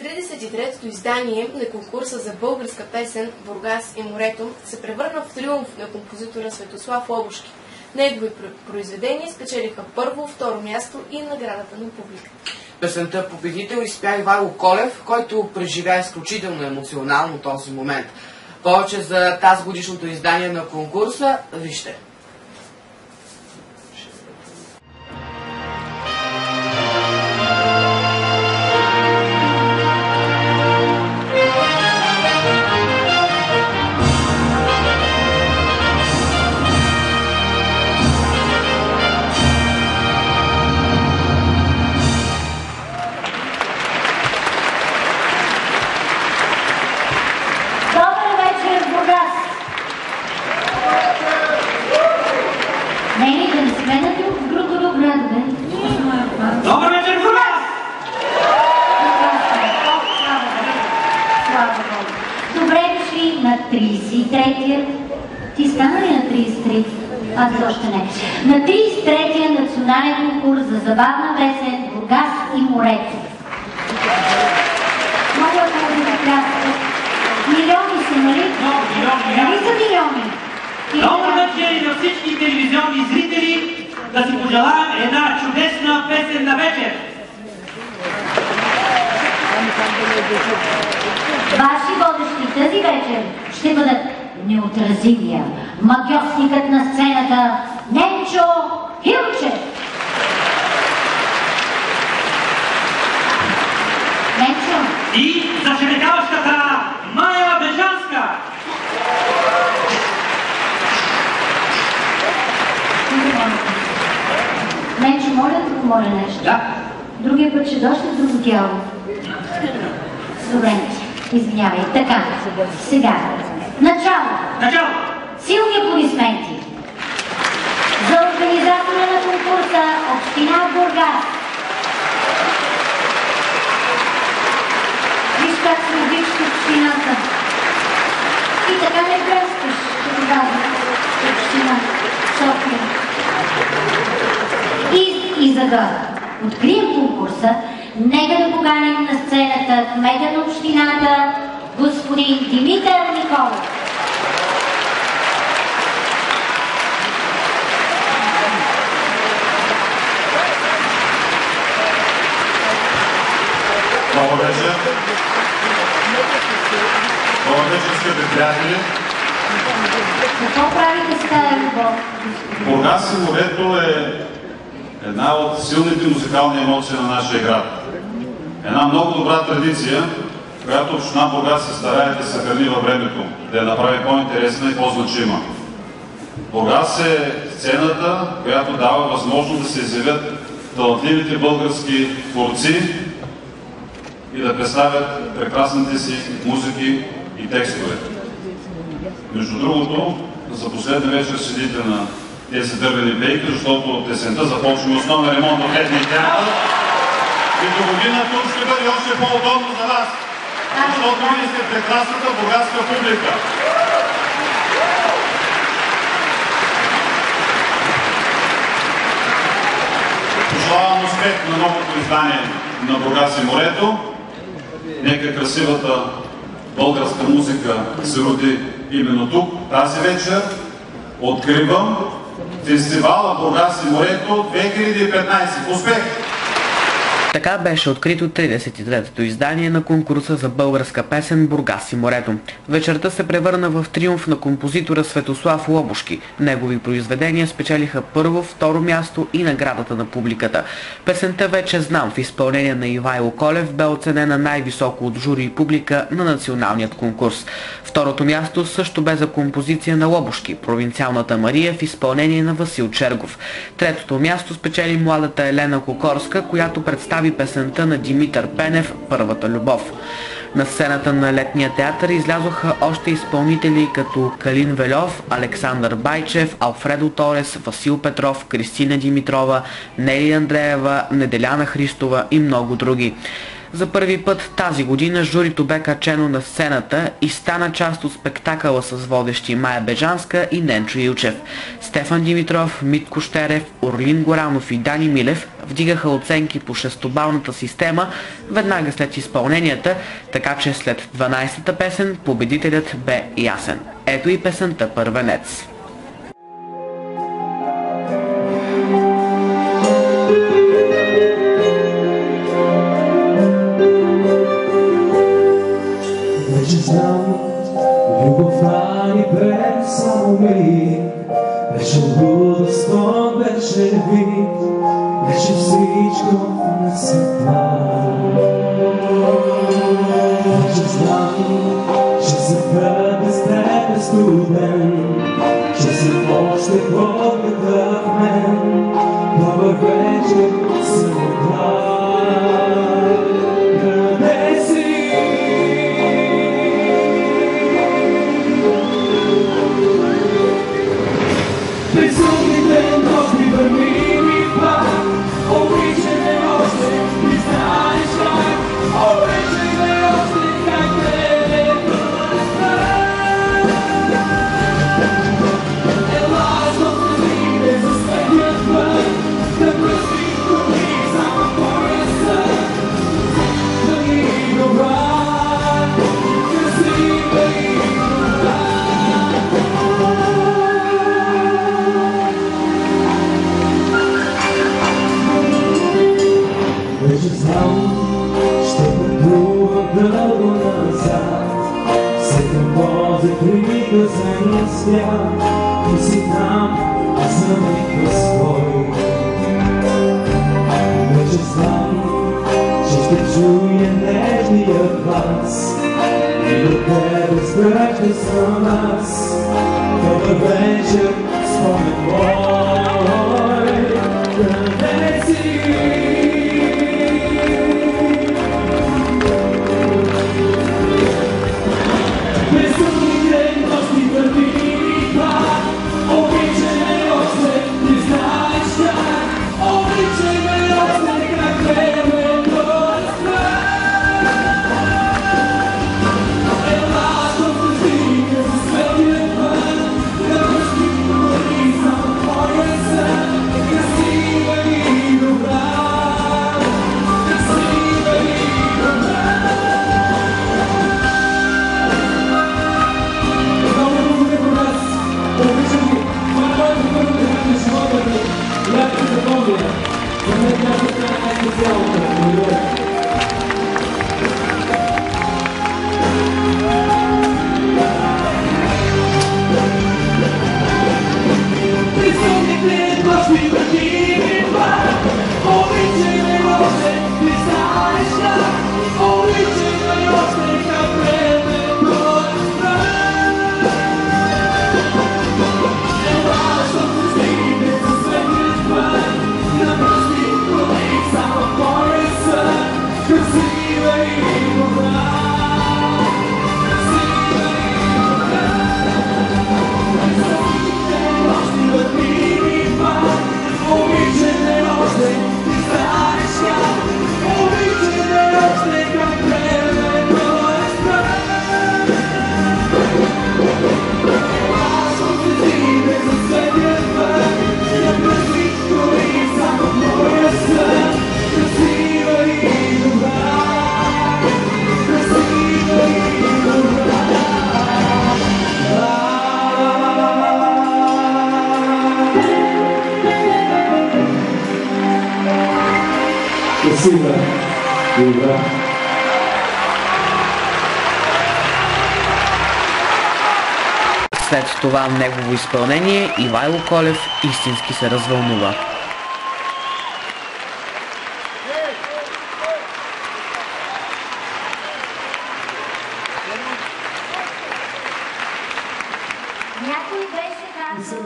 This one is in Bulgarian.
33-то издание на конкурса за българска песен "Бургас и морето" се превърна в триумф на композитора Светослав Лобошки. Негови произведения спечелиха първо, второ място и наградата на публика. Песента победител изпя Ивайло Колев, който преживя изключително емоционално този момент. Повече за тази годишното издание на конкурса вижте. Добър вечер, Бургас! Добре дошли на 33-я. Ти стана ли на 33-я? Аз още не. На 33-я национален конкурс за забавна песен "Бургас и морето". Много е да прекрасно. Милиони са, нали? Нали са милиони? Добър вечер и на всички телевизионни зрители. Да си пожелаем една чудесна песенна вечер. Ваши водещи тази вечер ще бъдат неотразимия магьосникът на сцената Ненчо Хилчев. Ненчо. И зашеметяващата Мая Бежанска. Ненчо, моля да го моля нещо. Да. Другия път ще дойде с друго тяло. Добре, извинявай. Така, сега. Начало. Силни аплодисменти за организатора на конкурса община Бургас. Виж как се обича общината. И така не прескаш, ще го казвам, община София. И за да открием конкурса, нека да поканим на сцената кмета на общината, господин Димитър Николов. Добър вечер. Добър вечер, скъпи приятели. Какво правите с тази любов? Бургас и морето е една от силните музикални емоции на нашия град. Една много добра традиция, която община Бургас се старае да съхрани във времето, да я направи по-интересна и по-значима. Бургас е сцената, която дава възможност да се изявят талантливите български творци и да представят прекрасните си музики и текстове. Между другото, за последна вечер седите на тези дървени пейки, защото от есента започва основен ремонт в летния театър. И до година тук ще бъде още по-удобно за вас, защото вие сте прекрасната бургаска публика. Пожелавам успех на новото издание на "Бургас и морето". Нека красивата българска музика се роди именно тук, тази вечер. Откривам фестивала "Бургас и морето" 2015. Успех! Така беше открито 33-то издание на конкурса за българска песен "Бургас и морето". Вечерта се превърна в триумф на композитора Светослав Лобошки. Негови произведения спечелиха първо, второ място и наградата на публиката. Песента "Вече знам" в изпълнение на Ивайло Колев бе оценена най-високо от жури и публика на националният конкурс. Второто място също бе за композиция на Лобошки, "Провинциалната Мария" в изпълнение на Васил Чергов. Третото място спечели младата Елена Кокорска, която представи песента на Димитър Пенев "Първата любов". На сцената на летния театър излязоха още изпълнители като Калин Вельов, Александър Байчев, Алфредо Торес, Васил Петров, Кристина Димитрова, Нели Андреева, Неделяна Христова и много други. За първи път тази година журито бе качено на сцената и стана част от спектакъла с водещи Мая Бежанска и Ненчо Илчев. Стефан Димитров, Митко Щерев, Орлин Горанов и Дани Милев вдигаха оценки по шестобалната система веднага след изпълненията, така че след 12-та песен победителят бе ясен. Ето и песента "Първенец". Вече знам, любовта ни бе само миг, беше лудост, беше вид, беше всичко на света. Вече знам, че светът без теб е студен, че съм още по-кътък мен, добър вечер съм отдал. Къде си? Безумните нощни върни ми пак, обичай ме още, не знаеш как, обичай ме още, как те ела с новините за светлия път, да пръсти коли само твоя сън, да ми добра, красива и добра. Вече знам, ще пътувам дълго назад, всеки по-закрита за свят, и си там за миг свой. Вече знам, че ще чуя нежния глас, и до тебе страшно съм аз. Добър вечер, спомен мой, къде си? Спасибо. Добре. След това негово изпълнение Ивайло Колев истински се развълнува. Някой беше казал...